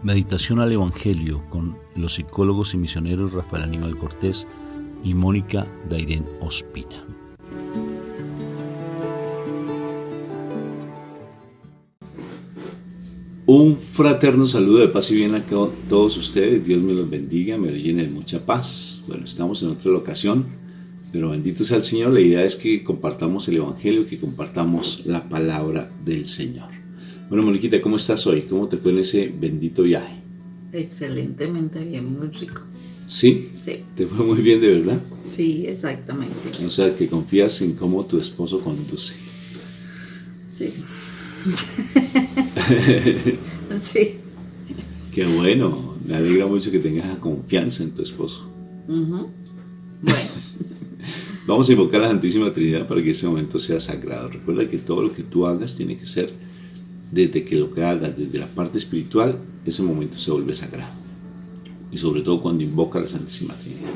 Meditación al Evangelio con los psicólogos y misioneros Rafael Aníbal Cortés y Mónica Dairén Ospina. Un fraterno saludo de paz y bien a todos ustedes. Dios me los bendiga, me lo llene de mucha paz. Bueno, estamos en otra ocasión, pero bendito sea el Señor. La idea es que compartamos el Evangelio, que compartamos la palabra del Señor. Bueno, Moniquita, ¿cómo estás hoy? ¿Cómo te fue en ese bendito viaje? Excelentemente bien, muy rico. ¿Sí? Sí. ¿Te fue muy bien, de verdad? Sí, exactamente. O sea, que confías en cómo tu esposo conduce. Sí. Sí. Qué bueno, me alegra mucho que tengas confianza en tu esposo. Bueno. Vamos a invocar a la Santísima Trinidad para que este momento sea sagrado. Recuerda que todo lo que tú hagas tiene que ser, desde que lo que hagas, desde la parte espiritual, ese momento se vuelve sagrado. Y sobre todo cuando invoca a la Santísima Trinidad.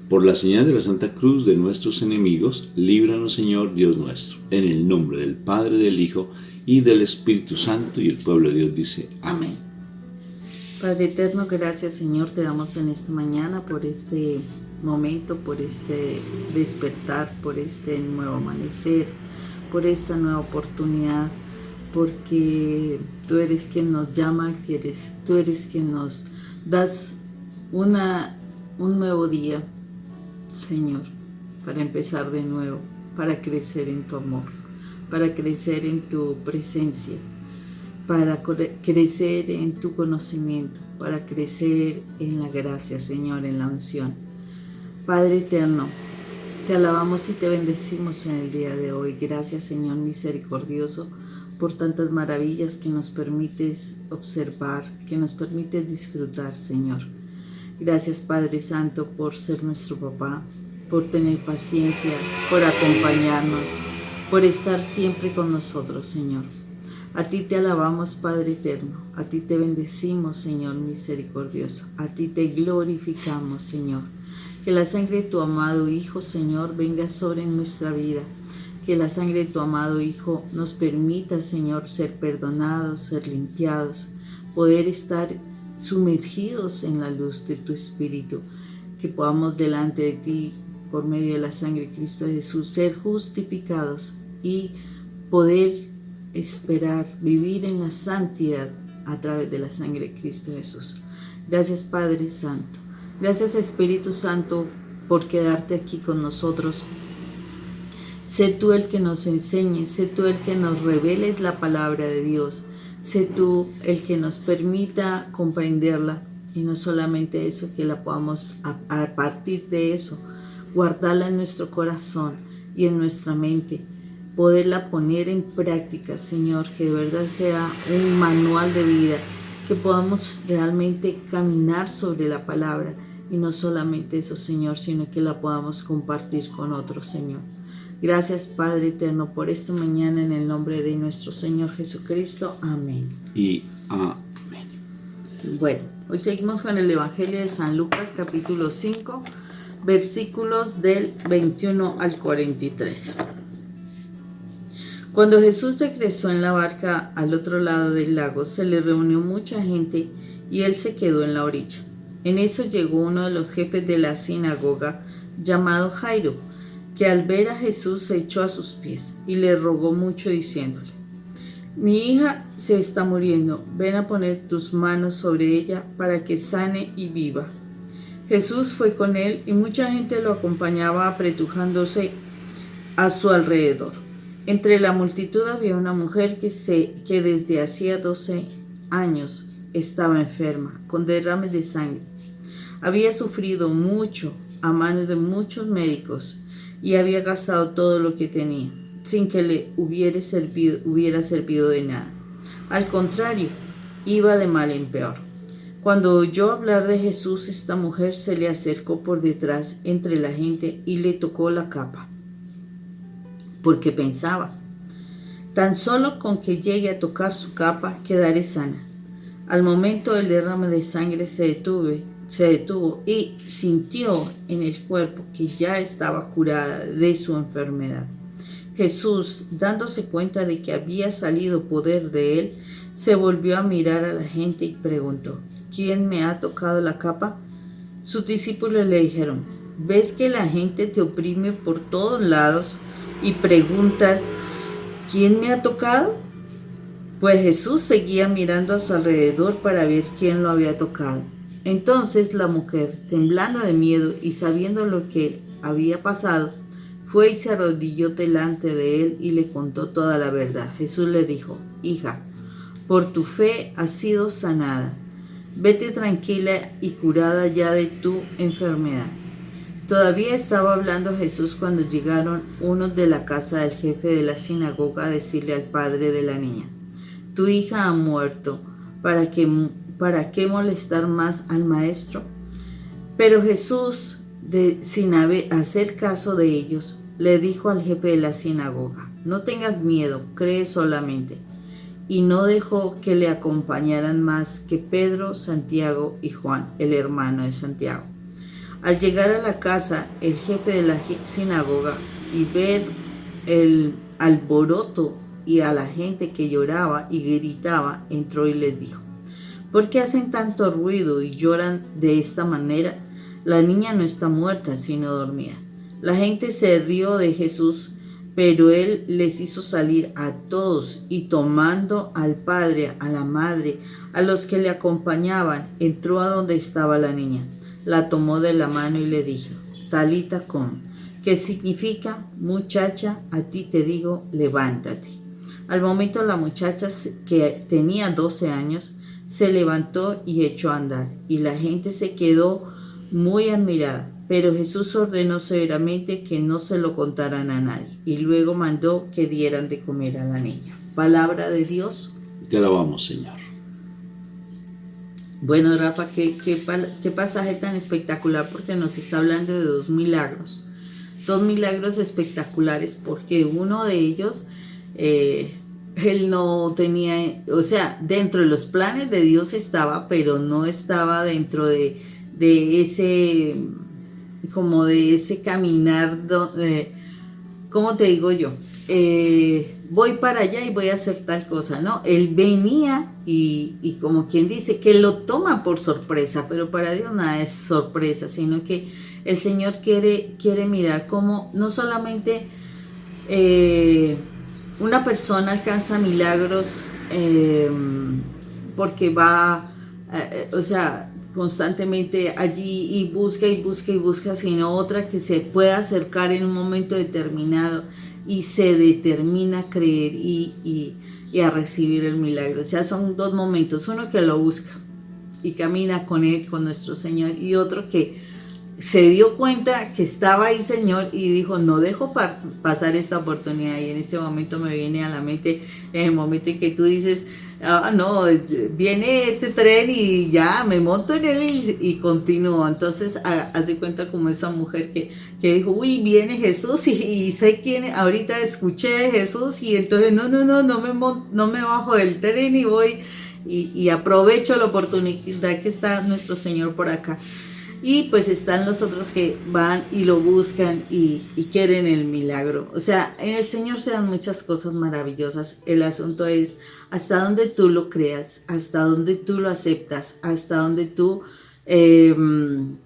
Por la señal de la Santa Cruz de nuestros enemigos, líbranos, Señor Dios nuestro, en el nombre del Padre, del Hijo y del Espíritu Santo. Y el pueblo de Dios dice amén. Padre eterno, gracias, Señor, te damos en esta mañana por este momento, por este despertar, por este nuevo amanecer, por esta nueva oportunidad, porque tú eres quien nos llama, tú eres quien nos das un nuevo día, Señor, para empezar de nuevo, para crecer en tu amor, para crecer en tu presencia, para crecer en tu conocimiento, para crecer en la gracia, Señor, en la unción. Padre eterno, te alabamos y te bendecimos en el día de hoy. Gracias, Señor misericordioso, por tantas maravillas que nos permites observar, que nos permites disfrutar, Señor. Gracias, Padre Santo, por ser nuestro papá, por tener paciencia, por acompañarnos, por estar siempre con nosotros, Señor. A ti te alabamos, Padre eterno, a ti te bendecimos, Señor misericordioso, a ti te glorificamos, Señor. Que la sangre de tu amado Hijo, Señor, venga sobre nuestra vida. Que la sangre de tu amado Hijo nos permita, Señor, ser perdonados, ser limpiados, poder estar sumergidos en la luz de tu Espíritu. Que podamos delante de ti, por medio de la sangre de Cristo Jesús, ser justificados y poder esperar, vivir en la santidad a través de la sangre de Cristo Jesús. Gracias, Padre Santo. Gracias, Espíritu Santo, por quedarte aquí con nosotros. Sé tú el que nos enseñe, sé tú el que nos revele la palabra de Dios. Sé tú el que nos permita comprenderla y no solamente eso, que la podamos a partir de eso, guardarla en nuestro corazón y en nuestra mente. Poderla poner en práctica, Señor, que de verdad sea un manual de vida, que podamos realmente caminar sobre la palabra y no solamente eso, Señor, sino que la podamos compartir con otros, Señor. Gracias, Padre eterno, por esta mañana en el nombre de nuestro Señor Jesucristo. Amén. Y amén. Bueno, hoy seguimos con el Evangelio de San Lucas, capítulo 5, versículos del 21 al 43. Cuando Jesús regresó en la barca al otro lado del lago, se le reunió mucha gente y él se quedó en la orilla. En eso llegó uno de los jefes de la sinagoga, llamado Jairo, que al ver a Jesús se echó a sus pies y le rogó mucho diciéndole: Mi hija se está muriendo, ven a poner tus manos sobre ella para que sane y viva. Jesús fue con él y mucha gente lo acompañaba apretujándose a su alrededor. Entre la multitud había una mujer que desde hacía 12 años estaba enferma, con derrames de sangre. Había sufrido mucho a manos de muchos médicos y había gastado todo lo que tenía, sin que le hubiera servido de nada. Al contrario, iba de mal en peor. Cuando oyó hablar de Jesús, esta mujer se le acercó por detrás entre la gente y le tocó la capa, porque pensaba: tan solo con que llegue a tocar su capa quedaré sana. Al momento el derrame de sangre se detuvo y sintió en el cuerpo que ya estaba curada de su enfermedad. Jesús, dándose cuenta de que había salido poder de él, se volvió a mirar a la gente y preguntó: ¿quién me ha tocado la capa? Sus discípulos le dijeron: ¿ves que la gente te oprime por todos lados y preguntas: ¿quién me ha tocado? Pues Jesús seguía mirando a su alrededor para ver quién lo había tocado. Entonces la mujer, temblando de miedo y sabiendo lo que había pasado, fue y se arrodilló delante de él y le contó toda la verdad. Jesús le dijo: hija, por tu fe has sido sanada. Vete tranquila y curada ya de tu enfermedad. Todavía estaba hablando Jesús cuando llegaron unos de la casa del jefe de la sinagoga a decirle al padre de la niña: tu hija ha muerto, ¿para qué molestar más al maestro? Pero Jesús, sin hacer caso de ellos, le dijo al jefe de la sinagoga: no tengas miedo, cree solamente. Y no dejó que le acompañaran más que Pedro, Santiago y Juan, el hermano de Santiago. Al llegar a la casa, el jefe de la sinagoga, y ver el alboroto y a la gente que lloraba y gritaba, entró y les dijo: ¿por qué hacen tanto ruido y lloran de esta manera? La niña no está muerta, sino dormida. La gente se rió de Jesús, pero él les hizo salir a todos, y tomando al padre, a la madre, a los que le acompañaban, entró a donde estaba la niña. La tomó de la mano y le dijo: Talita cum, que significa: muchacha, a ti te digo, levántate. Al momento la muchacha, que tenía 12 años, se levantó y echó a andar, y la gente se quedó muy admirada. Pero Jesús ordenó severamente que no se lo contaran a nadie, y luego mandó que dieran de comer a la niña. Palabra de Dios. Te alabamos, Señor. Bueno, Rafa, qué pasaje tan espectacular, porque nos está hablando de dos milagros espectaculares, porque uno de ellos, él no tenía, o sea, dentro de los planes de Dios estaba, pero no estaba dentro de ese, como de ese caminar, ¿cómo te digo yo? Voy para allá y voy a hacer tal cosa, ¿no? Él venía y como quien dice, que lo toma por sorpresa, pero para Dios nada es sorpresa, sino que el Señor quiere mirar cómo no solamente una persona alcanza milagros porque va, o sea, constantemente allí y busca, sino otra que se pueda acercar en un momento determinado y se determina a creer y a recibir el milagro. O sea, son dos momentos: uno que lo busca y camina con él, con nuestro Señor, y otro que se dio cuenta que estaba ahí, Señor, y dijo: no dejo pasar esta oportunidad. Y en este momento me viene a la mente, en el momento en que tú dices: no, viene este tren y ya me monto en él y continúo. Entonces haz de cuenta como esa mujer que dijo: uy, viene Jesús y sé quién, ahorita escuché de Jesús, y entonces no me bajo del tren y voy y aprovecho la oportunidad que está nuestro Señor por acá. Y pues están los otros que van y lo buscan y quieren el milagro. O sea, en el Señor se dan muchas cosas maravillosas. El asunto es hasta dónde tú lo creas, hasta dónde tú lo aceptas, hasta dónde tú de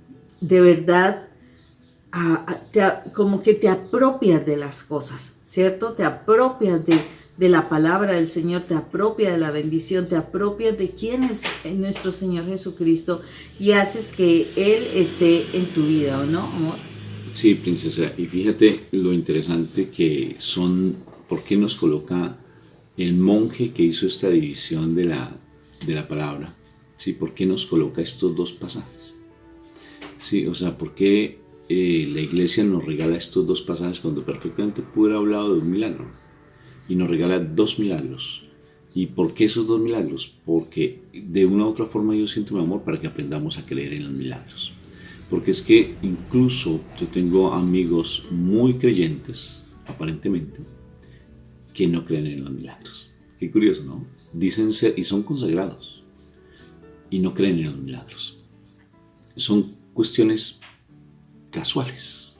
verdad como que te apropias de las cosas, ¿cierto? Te apropias de la palabra del Señor, te apropias de la bendición, te apropias de quién es nuestro Señor Jesucristo, y haces que Él esté en tu vida, ¿o no, amor? Sí, princesa, y fíjate lo interesante que son, ¿por qué nos coloca el monje que hizo esta división de la palabra? ¿Sí? ¿Por qué nos coloca estos dos pasajes? Sí, o sea, ¿por qué la iglesia nos regala estos dos pasajes cuando perfectamente pudo haber hablado de un milagro? Y nos regala dos milagros. ¿Y por qué esos dos milagros? Porque de una u otra forma yo siento mi amor para que aprendamos a creer en los milagros. Porque es que incluso yo tengo amigos muy creyentes, aparentemente, que no creen en los milagros. Qué curioso, ¿no? Dicen ser, y son consagrados, y no creen en los milagros. Son cuestiones casuales,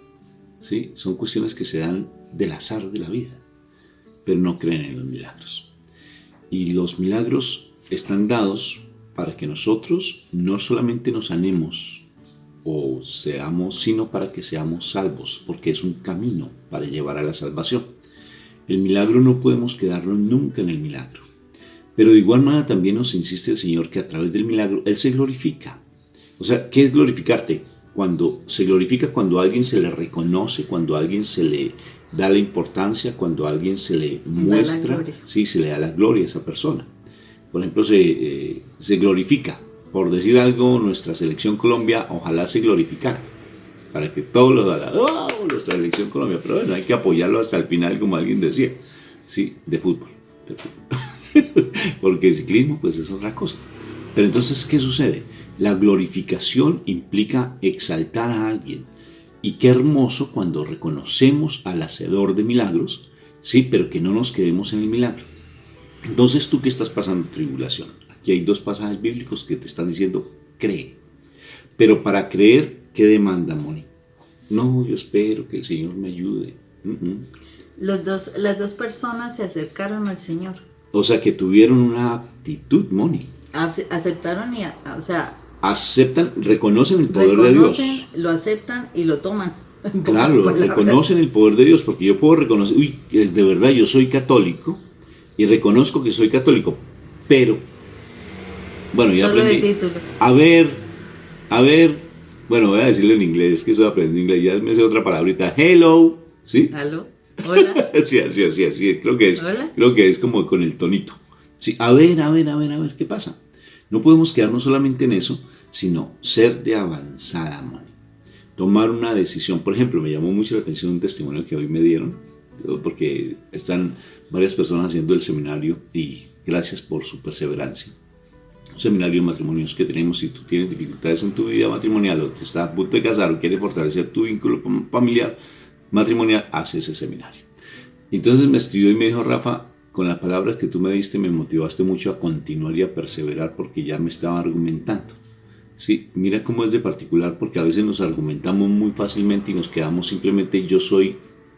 ¿sí? Son cuestiones que se dan del azar de la vida, pero no creen en los milagros. Y los milagros están dados para que nosotros no solamente nos sanemos o seamos, sino para que seamos salvos, porque es un camino para llevar a la salvación. El milagro no podemos quedarnos nunca en el milagro. Pero de igual manera también nos insiste el Señor que a través del milagro Él se glorifica. O sea, ¿qué es glorificarte? Cuando se glorifica cuando a alguien se le reconoce, cuando a alguien se le da la importancia, cuando a alguien se le muestra, sí, se le da la gloria a esa persona. Por ejemplo, se glorifica, por decir algo, nuestra selección Colombia, ojalá se glorificara, para que todos lo hagan, ¡oh, nuestra selección Colombia! Pero bueno, hay que apoyarlo hasta el final, como alguien decía, sí, de fútbol. Porque el ciclismo pues es otra cosa. Pero entonces, ¿qué sucede? La glorificación implica exaltar a alguien. Y qué hermoso cuando reconocemos al hacedor de milagros, sí, pero que no nos quedemos en el milagro. Entonces, tú que estás pasando tribulación, aquí hay 2 pasajes bíblicos que te están diciendo, cree. Pero para creer, ¿qué demanda, Moni? No, yo espero que el Señor me ayude. Las dos personas se acercaron al Señor. O sea, que tuvieron una actitud, Moni. Aceptaron y, aceptan, reconocen el poder de Dios. Lo aceptan y lo toman. Claro, reconocen el poder de Dios, porque yo puedo reconocer, es de verdad, yo soy católico y reconozco que soy católico, pero, bueno, ya solo aprendí. De título. A ver, bueno, voy a decirlo en inglés, es que estoy aprendiendo inglés, ya me sé otra palabrita, hello, ¿sí? Hello, hola. sí, creo que es como con el tonito. Sí, a ver, ¿qué pasa? No podemos quedarnos solamente en eso, sino ser de avanzada, Moni. Tomar una decisión. Por ejemplo, me llamó mucho la atención un testimonio que hoy me dieron, porque están varias personas haciendo el seminario y gracias por su perseverancia. Un seminario de matrimonios que tenemos. Si tú tienes dificultades en tu vida matrimonial o te estás a punto de casar o quieres fortalecer tu vínculo familiar, matrimonial, haz ese seminario. Entonces me escribió y me dijo, Rafa, con las palabras que tú me diste me motivaste mucho a continuar y a perseverar porque ya me estaba argumentando. Sí, mira cómo es de particular, porque a veces nos argumentamos muy fácilmente y nos quedamos simplemente yo soy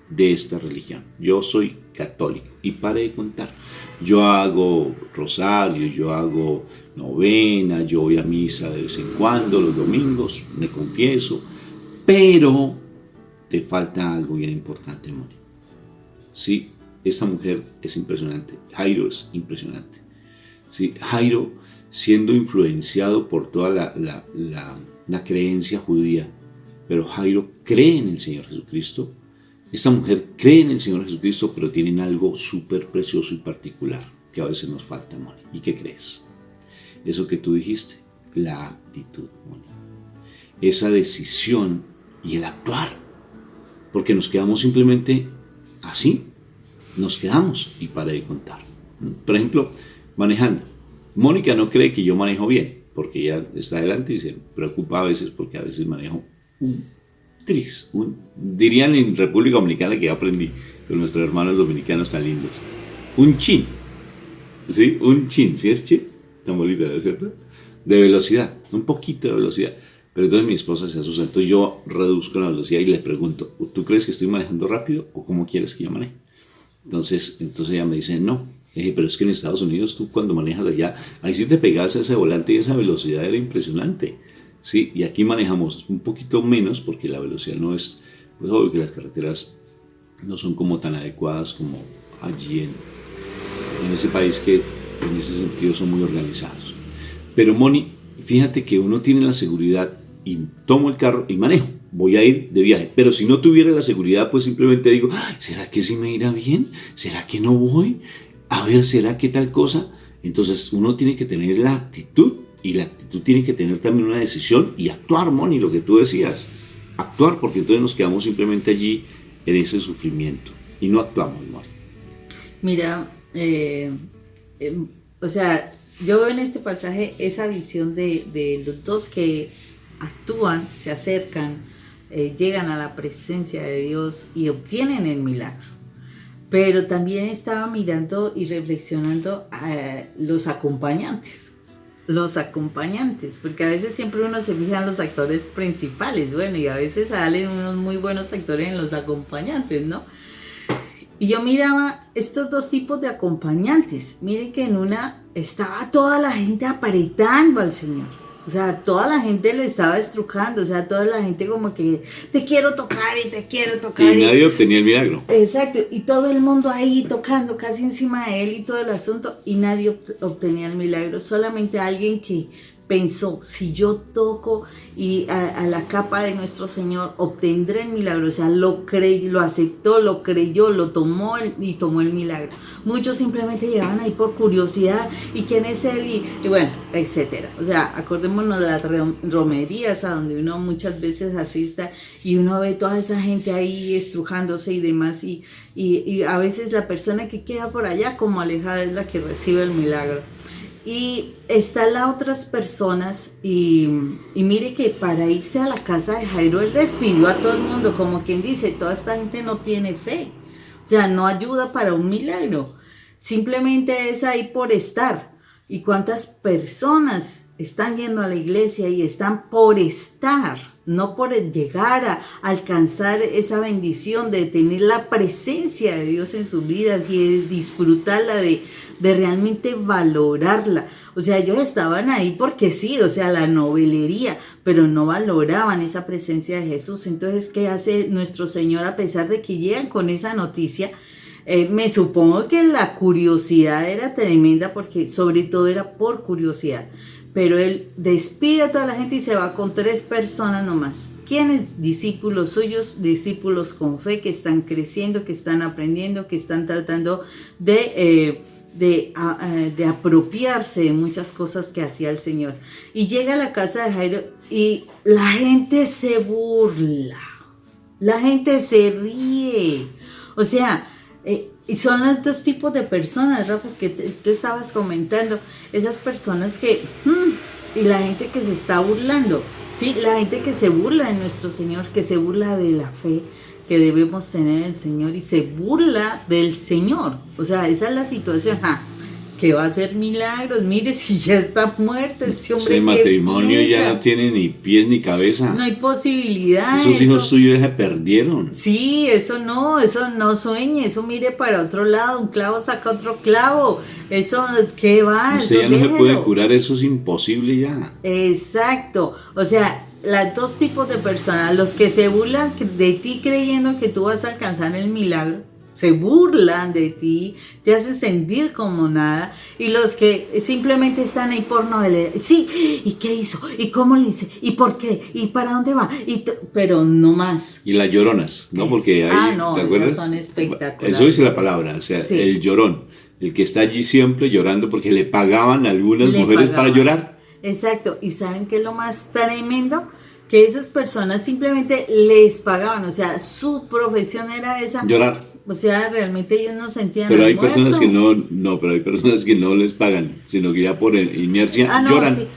de esta religión, yo soy católico y pare de contar. Yo hago rosario, yo hago novena, yo voy a misa de vez en cuando, los domingos, me confieso, pero te falta algo bien importante, Moni. Sí, esta mujer es impresionante, Jairo es impresionante. Sí, Jairo, siendo influenciado por toda la creencia judía, pero Jairo cree en el Señor Jesucristo. Esta mujer cree en el Señor Jesucristo, pero tienen algo súper precioso y particular que a veces nos falta, Moni. ¿Y qué crees? Eso que tú dijiste, la actitud, Moni. Esa decisión y el actuar, porque nos quedamos simplemente así, nos quedamos y para de contar. Por ejemplo, manejando. Mónica no cree que yo manejo bien, porque ella está adelante y se preocupa a veces porque a veces manejo un tris, dirían en República Dominicana, que yo aprendí con nuestros hermanos dominicanos tan lindos, un chin, ¿sí? Un chin, ¿sí es chin? Tan bonita, ¿no es cierto? De velocidad, un poquito de velocidad. Pero entonces mi esposa se asusta, entonces yo reduzco la velocidad y le pregunto, ¿tú crees que estoy manejando rápido o cómo quieres que yo maneje? Entonces ella me dice, no. Pero es que en Estados Unidos tú cuando manejas allá, ahí sí te pegas a ese volante y esa velocidad era impresionante. Sí, y aquí manejamos un poquito menos porque la velocidad no es, pues obvio que las carreteras no son como tan adecuadas como allí en ese país que en ese sentido son muy organizados. Pero Moni, fíjate que uno tiene la seguridad y tomo el carro y manejo, voy a ir de viaje, pero si no tuviera la seguridad pues simplemente digo, ¿será que sí me irá bien? ¿Será que no voy? A ver, ¿será que tal cosa? Entonces uno tiene que tener la actitud y la actitud tiene que tener también una decisión y actuar, Moni, lo que tú decías. Actuar, porque entonces nos quedamos simplemente allí en ese sufrimiento y no actuamos, Moni. Mira, o sea, yo veo en este pasaje esa visión de los dos que actúan, se acercan, llegan a la presencia de Dios y obtienen el milagro. Pero también estaba mirando y reflexionando a los acompañantes, porque a veces siempre uno se fija en los actores principales, bueno, y a veces salen unos muy buenos actores en los acompañantes, ¿no? Y yo miraba estos dos tipos de acompañantes. Miren que en una estaba toda la gente apretando al Señor. O sea, toda la gente lo estaba estrujando. O sea, toda la gente como que te quiero tocar y te quiero tocar. Y nadie obtenía el milagro. Exacto. Y todo el mundo ahí tocando casi encima de él y todo el asunto. Y nadie obtenía el milagro. Solamente alguien que pensó, si yo toco y a la capa de nuestro Señor, obtendré el milagro. O sea, lo aceptó, lo creyó, lo tomó y tomó el milagro. Muchos simplemente llegaban ahí por curiosidad, ¿y quién es él? Y bueno, etcétera. O sea, acordémonos de las romerías a donde uno muchas veces asista y uno ve toda esa gente ahí estrujándose y demás, y a veces la persona que queda por allá como alejada es la que recibe el milagro. Y están las otras personas y mire que para irse a la casa de Jairo él despidió a todo el mundo, como quien dice, toda esta gente no tiene fe, o sea, no ayuda para un milagro, simplemente es ahí por estar. ¿Y cuántas personas están yendo a la iglesia y están por estar, no por llegar a alcanzar esa bendición de tener la presencia de Dios en sus vidas y de disfrutarla, de realmente valorarla? O sea, ellos estaban ahí porque sí, o sea, la novelería, pero no valoraban esa presencia de Jesús. Entonces, ¿qué hace nuestro Señor a pesar de que llegan con esa noticia? Me supongo que la curiosidad era tremenda, porque sobre todo era por curiosidad. Pero él despide a toda la gente y se va con 3 personas nomás. ¿Quiénes? Discípulos suyos, discípulos con fe, que están creciendo, que están aprendiendo, que están tratando de apropiarse de muchas cosas que hacía el Señor. Y llega a la casa de Jairo y la gente se burla, la gente se ríe. O sea, y son los dos tipos de personas, Rafa, que tú estabas comentando, esas personas que, y la gente que se está burlando, ¿sí? La gente que se burla de nuestro Señor, que se burla de la fe que debemos tener en el Señor y se burla del Señor. O sea, esa es la situación. Que va a hacer milagros, mire si ya está muerto este hombre. Ese matrimonio ya no tiene ni pies ni cabeza. No hay posibilidad. Esos hijos suyos ya se perdieron. Sí, eso no sueñe, eso mire para otro lado, un clavo saca otro clavo, eso, ¿qué va? Usted eso ya no déjelo. se puede curar, eso es imposible ya. Exacto, o sea, los dos tipos de personas, los que se burlan de ti creyendo que tú vas a alcanzar el milagro, se burlan de ti, te hacen sentir como nada, y los que simplemente están ahí por novela, sí, ¿y qué hizo? ¿Y cómo lo hice? ¿Y por qué? ¿Y para dónde va? Pero no más. Y las lloronas, ¿no? Porque ahí, no, ¿te acuerdas? Son espectaculares. Eso dice la palabra, o sea, sí. El llorón, el que está allí siempre llorando porque le pagaban a algunas mujeres para llorar. Exacto, y ¿saben qué es lo más tremendo? Que esas personas simplemente les pagaban, o sea, su profesión era esa. Llorar. O sea, realmente ellos no sentían. Pero hay personas que pero hay personas que no les pagan, sino que ya por inercia lloran. Sí.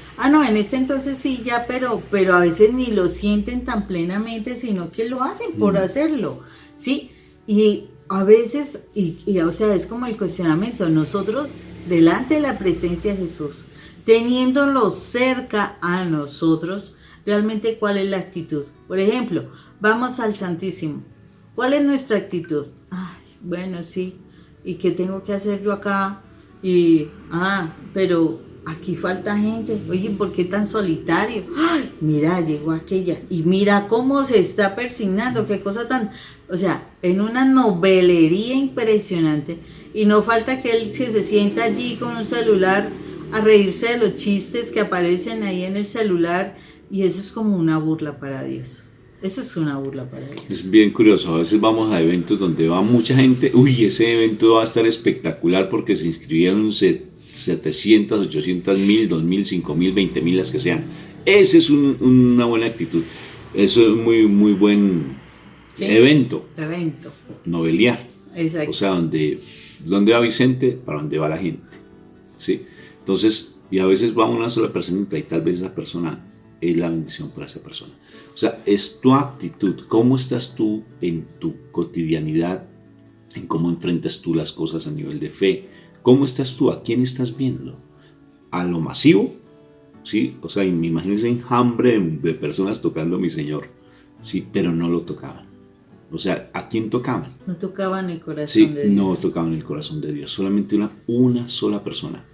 En este entonces sí, ya, pero a veces ni lo sienten tan plenamente, sino que lo hacen por hacerlo, ¿sí? Y a veces, o sea, es como el cuestionamiento, nosotros delante de la presencia de Jesús, teniéndolo cerca a nosotros, realmente ¿cuál es la actitud? Por ejemplo, vamos al Santísimo. ¿Cuál es nuestra actitud? Ay, bueno, sí, ¿y qué tengo que hacer yo acá? Pero aquí falta gente. Oye, ¿por qué tan solitario? Ay, mira, llegó aquella, y mira cómo se está persignando, qué cosa tan... O sea, en una novelería impresionante, y no falta que él se sienta allí con un celular a reírse de los chistes que aparecen ahí en el celular, y eso es como una burla para Dios. Eso es una burla para Dios. Es bien curioso, a veces vamos a eventos donde va mucha gente, ese evento va a estar espectacular porque se inscribieron 700, 800 mil, 2.000, 5.000, 20.000, las que sean. Esa es una buena actitud. Eso es muy, muy buen evento. Noveliar. Exacto. O sea, donde va Vicente, para donde va la gente. ¿Sí? Entonces, y a veces va una sola persona y tal vez esa persona es la bendición para esa persona. O sea, es tu actitud, cómo estás tú en tu cotidianidad, en cómo enfrentas tú las cosas a nivel de fe, cómo estás tú, a quién estás viendo, a lo masivo, ¿sí? O sea, imagínense enjambre de personas tocando a mi Señor, ¿sí? Pero no lo tocaban. O sea, ¿a quién tocaban? No tocaban el corazón Sí, de Dios. no tocaban el corazón de Dios, solamente una sola persona.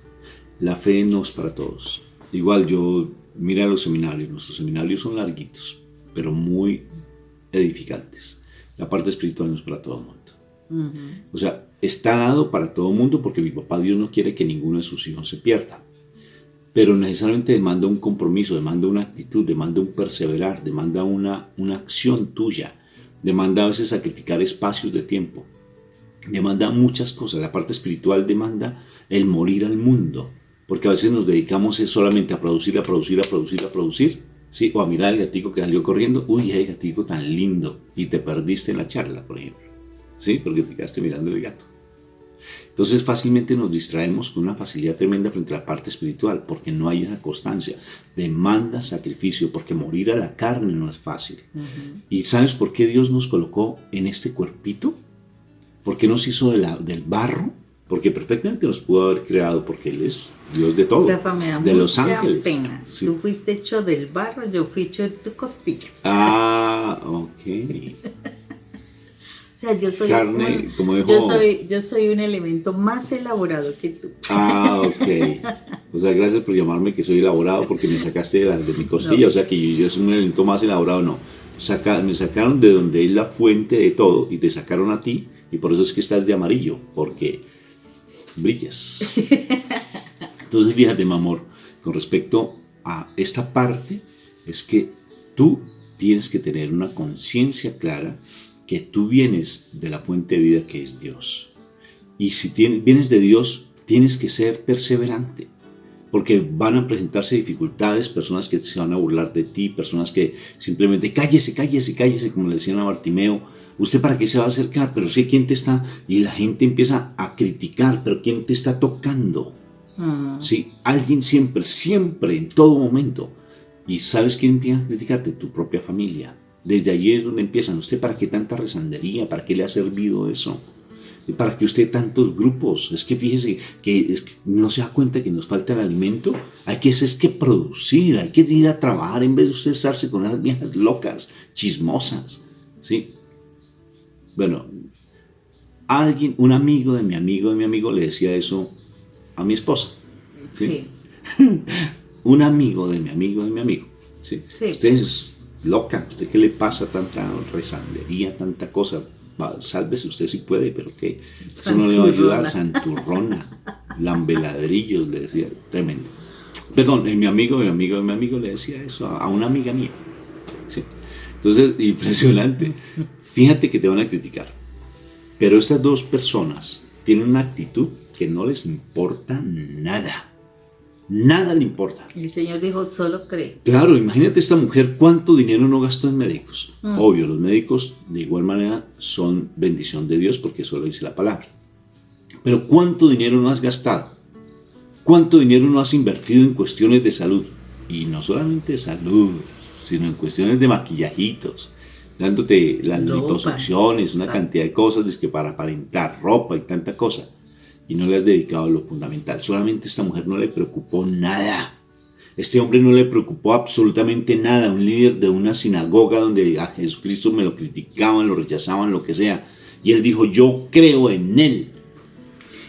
La fe no es para todos. Igual mira los seminarios, nuestros seminarios son larguitos, pero muy edificantes. La parte espiritual no es para todo el mundo. O sea, está dado para todo el mundo porque mi papá Dios no quiere que ninguno de sus hijos se pierda. Pero necesariamente demanda un compromiso, demanda una actitud, demanda un perseverar, demanda una acción tuya, demanda a veces sacrificar espacios de tiempo, demanda muchas cosas. La parte espiritual demanda el morir al mundo, porque a veces nos dedicamos solamente a producir, ¿sí? O a mirar al gatico que salió corriendo, uy, ¡ay, gatico tan lindo! Y te perdiste en la charla, por ejemplo, ¿sí? Porque te quedaste mirando el gato. Entonces fácilmente nos distraemos con una facilidad tremenda frente a la parte espiritual, porque no hay esa constancia. Demanda sacrificio, porque morir a la carne no es fácil. ¿Y sabes por qué Dios nos colocó en este cuerpito? ¿Por qué nos hizo del barro? Porque perfectamente nos pudo haber creado, porque Él es Dios de todo, Rafa, me da de los mucha ángeles. pena. Sí. Tú fuiste hecho del barro, yo fui hecho de tu costilla. Ah, ok. O sea, yo soy Carne, como dijo... yo soy un elemento más elaborado que tú. Ah, ok. O sea, gracias por llamarme que soy elaborado porque me sacaste de mi costilla. No. O sea, que yo soy un elemento más elaborado. No. Me sacaron de donde es la fuente de todo y te sacaron a ti. Y por eso es que estás de amarillo, porque brillas. Entonces, fíjate, mi amor, con respecto a esta parte, es que tú tienes que tener una conciencia clara que tú vienes de la fuente de vida que es Dios. Y si vienes de Dios, tienes que ser perseverante, porque van a presentarse dificultades, personas que se van a burlar de ti, personas que simplemente cállese, como le decían a Bartimeo, ¿usted para qué se va a acercar? Pero sí, ¿quién te está? Y la gente empieza a criticar, pero ¿quién te está tocando? Sí, alguien siempre, en todo momento. ¿Y sabes quién empieza a criticarte? Tu propia familia. Desde allí es donde empiezan. ¿Usted para qué tanta rezandería? ¿Para qué le ha servido eso? ¿Para qué usted tantos grupos? Es que fíjese que no se da cuenta que nos falta el alimento. Hay que producir, hay que ir a trabajar en vez de usted estarse con esas viejas locas, chismosas. ¿Sí? Bueno, un amigo de mi amigo le decía eso a mi esposa. ¿Sí? Un amigo de mi amigo. ¿Sí? Sí. Usted es loca, ¿usted qué le pasa tanta rezandería, tanta cosa? Sálvese usted si puede, pero que eso no le va a ayudar. Santurrona, lambeladrillos, le decía, tremendo. Perdón, mi amigo le decía eso a una amiga mía. ¿Sí? Entonces, impresionante. Fíjate que te van a criticar, pero estas dos personas tienen una actitud que no les importa nada. Nada le importa. El Señor dijo, solo cree. Claro, imagínate esta mujer cuánto dinero no gastó en médicos. Obvio, los médicos de igual manera son bendición de Dios porque eso lo dice la palabra. Pero ¿cuánto dinero no has gastado? ¿Cuánto dinero no has invertido en cuestiones de salud? Y no solamente de salud, sino en cuestiones de maquillajitos, dándote las liposucciones, una cantidad de cosas que para aparentar ropa y tanta cosa. Y no le has dedicado a lo fundamental. Solamente esta mujer no le preocupó nada. Este hombre no le preocupó absolutamente nada. Un líder de una sinagoga donde a Jesucristo me lo criticaban, lo rechazaban, lo que sea. Y él dijo, yo creo en él.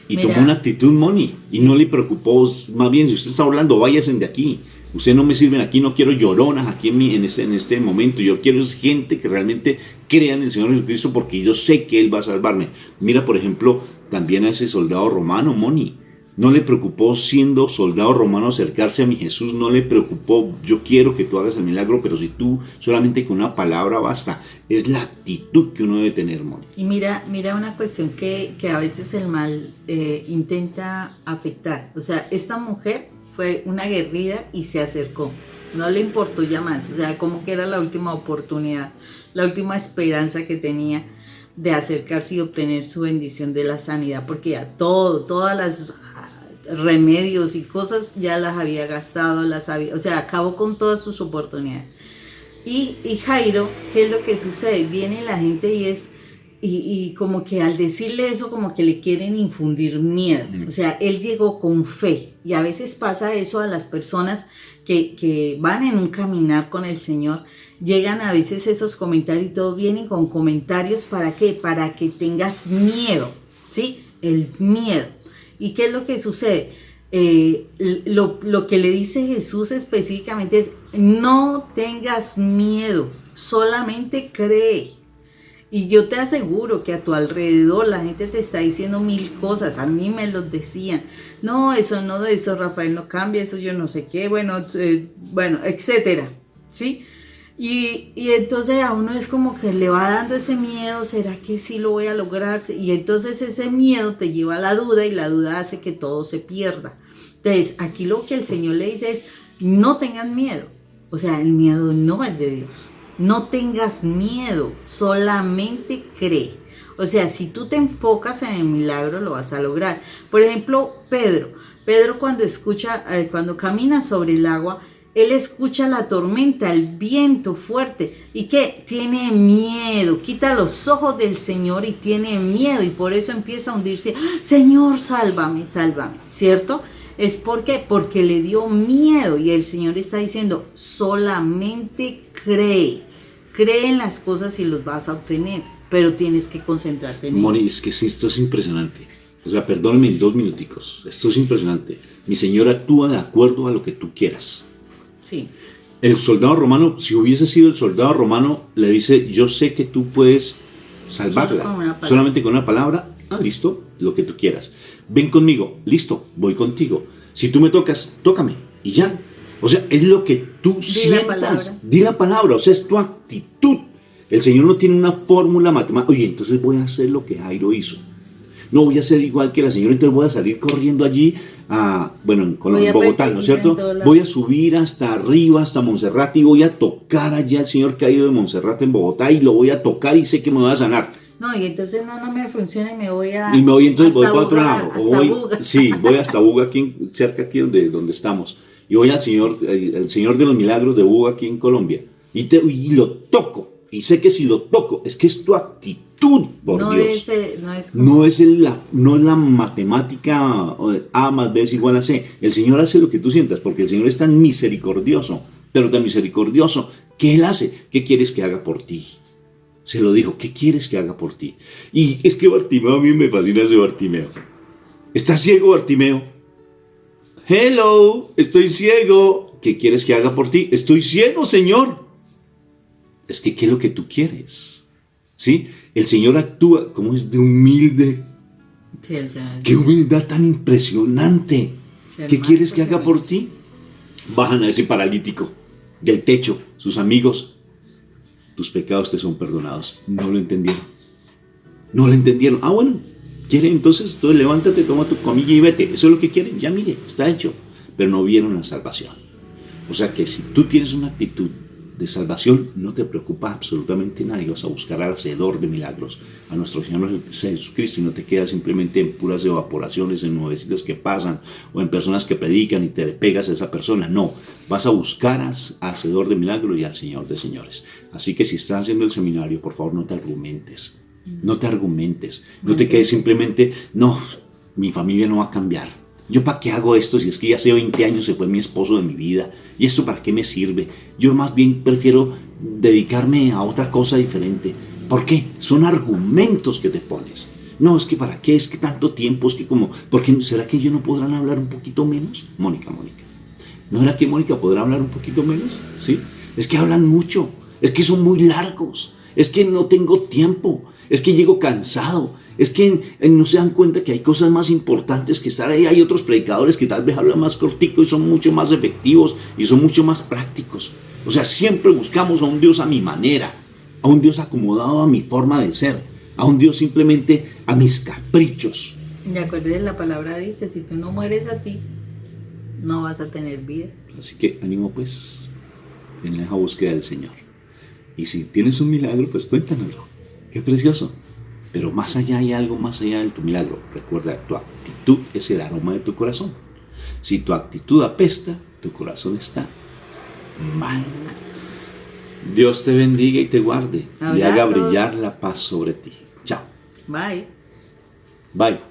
Y tomó una actitud, Moni. Y no le preocupó, más bien, si usted está hablando, váyanse de aquí. Ustedes no me sirven aquí, no quiero lloronas aquí en este momento. Yo quiero gente que realmente crea en el Señor Jesucristo porque yo sé que Él va a salvarme. Mira, por ejemplo, también a ese soldado romano, Moni. No le preocupó siendo soldado romano acercarse a mi Jesús, no le preocupó, yo quiero que tú hagas el milagro, pero si tú solamente con una palabra basta. Es la actitud que uno debe tener, Moni. Y mira una cuestión que a veces el mal intenta afectar. O sea, esta mujer fue una aguerrida y se acercó. No le importó ya más. O sea, como que era la última oportunidad, la última esperanza que tenía de acercarse y obtener su bendición de la sanidad, porque ya todas las remedios y cosas ya las había gastado, o sea, acabó con todas sus oportunidades. Y Jairo, ¿qué es lo que sucede? Viene la gente y como que al decirle eso, como que le quieren infundir miedo. O sea, él llegó con fe. Y a veces pasa eso a las personas que van en un caminar con el Señor llegan a veces esos comentarios y todos vienen con comentarios, ¿para qué? Para que tengas miedo, ¿sí? El miedo. ¿Y qué es lo que sucede? Lo que le dice Jesús específicamente es, no tengas miedo, solamente cree. Y yo te aseguro que a tu alrededor la gente te está diciendo mil cosas, a mí me los decían, no, eso Rafael no cambia, eso yo no sé qué, bueno, etcétera, ¿sí? Y entonces a uno es como que le va dando ese miedo, ¿será que sí lo voy a lograr? Y entonces ese miedo te lleva a la duda y la duda hace que todo se pierda. Entonces aquí lo que el Señor le dice es, no tengan miedo, o sea, el miedo no es de Dios. No tengas miedo, solamente cree. O sea, si tú te enfocas en el milagro, lo vas a lograr. Por ejemplo, Pedro cuando camina sobre el agua, él escucha la tormenta, el viento fuerte. ¿Y qué? Tiene miedo. Quita los ojos del Señor y tiene miedo. Y por eso empieza a hundirse. Señor, sálvame, sálvame. ¿Cierto? ¿Es por qué? Porque le dio miedo. Y el Señor está diciendo, solamente cree. Cree en las cosas y los vas a obtener, pero tienes que concentrarte en ello. Moni, es que sí, esto es impresionante. O sea, perdóname en 2 minuticos. Esto es impresionante. Mi Señor actúa de acuerdo a lo que tú quieras. Sí. El soldado romano, si hubiese sido el soldado romano, le dice, yo sé que tú puedes salvarla. Solamente con una palabra, listo, lo que tú quieras. Ven conmigo, listo, voy contigo. Si tú me tocas, tócame y ya. O sea, es lo que tú sientas. Di la palabra, o sea, es tu actitud. El Señor no tiene una fórmula matemática. Oye, entonces voy a hacer lo que Jairo hizo. No voy a ser igual que la señora, entonces voy a salir corriendo allí en Bogotá, ¿no es cierto? Voy a subir hasta arriba, hasta Monserrate, y voy a tocar allá al Señor caído de Monserrate en Bogotá, y lo voy a tocar y sé que me va a sanar. No, y entonces no me funciona y me voy a... Entonces voy para otro lado. Voy hasta Buga, cerca aquí donde estamos. Y voy al Señor, el Señor de los Milagros de Buga aquí en Colombia. Y lo toco. Y sé que si lo toco, es que es tu actitud, por Dios. No es la matemática A más B es igual a C. El Señor hace lo que tú sientas, porque el Señor es tan misericordioso, pero tan misericordioso, que Él hace. ¿Qué quieres que haga por ti? Se lo dijo, ¿qué quieres que haga por ti? Y es que Bartimeo, a mí me fascina ese Bartimeo. ¿Estás ciego, Bartimeo? Hello, estoy ciego. ¿Qué quieres que haga por ti? Estoy ciego, Señor. Es que, ¿qué es lo que tú quieres? ¿Sí? El Señor actúa como es de humilde. Sí, ¡Qué humildad tan impresionante! ¿Qué quieres que haga por ti? Bajan a ese paralítico del techo, sus amigos. Tus pecados te son perdonados. No lo entendieron. No lo entendieron. Bueno, ¿quieren entonces? Entonces levántate, toma tu comilla y vete. Eso es lo que quieren. Ya mire, está hecho. Pero no vieron la salvación. O sea que si tú tienes una actitud de salvación, no te preocupa absolutamente nadie. Vas a buscar al hacedor de milagros, a nuestro Señor Jesucristo, y no te quedas simplemente en puras evaporaciones, en nubecitas que pasan, o en personas que predican y te pegas a esa persona. No, vas a buscar al hacedor de milagros y al Señor de señores. Así que si estás haciendo el seminario, por favor, no te argumentes. No te argumentes. No te quedes simplemente, no, mi familia no va a cambiar. ¿Yo para qué hago esto si es que ya hace 20 años se fue mi esposo de mi vida? ¿Y esto para qué me sirve? Yo más bien prefiero dedicarme a otra cosa diferente. ¿Por qué? Son argumentos que te pones. No, es que para qué, es que tanto tiempo, es que como... ¿Por qué? ¿Será que ellos no podrán hablar un poquito menos? Mónica. ¿No será que Mónica podrá hablar un poquito menos? ¿Sí? Es que hablan mucho, es que son muy largos, es que no tengo tiempo, es que llego cansado. Es que no se dan cuenta que hay cosas más importantes que estar ahí. Hay otros predicadores que tal vez hablan más cortico y son mucho más efectivos y son mucho más prácticos. O sea, siempre buscamos a un Dios a mi manera, a un Dios acomodado a mi forma de ser, a un Dios simplemente a mis caprichos. De acuerdo, la palabra dice, si tú no mueres a ti, no vas a tener vida. Así que ánimo pues, en la búsqueda del Señor. Y si tienes un milagro, pues cuéntanoslo. Qué precioso. Pero más allá hay algo más allá de tu milagro. Recuerda, tu actitud es el aroma de tu corazón. Si tu actitud apesta, tu corazón está mal. Dios te bendiga y te guarde. Abrazos. Y haga brillar la paz sobre ti. Chao. Bye. Bye.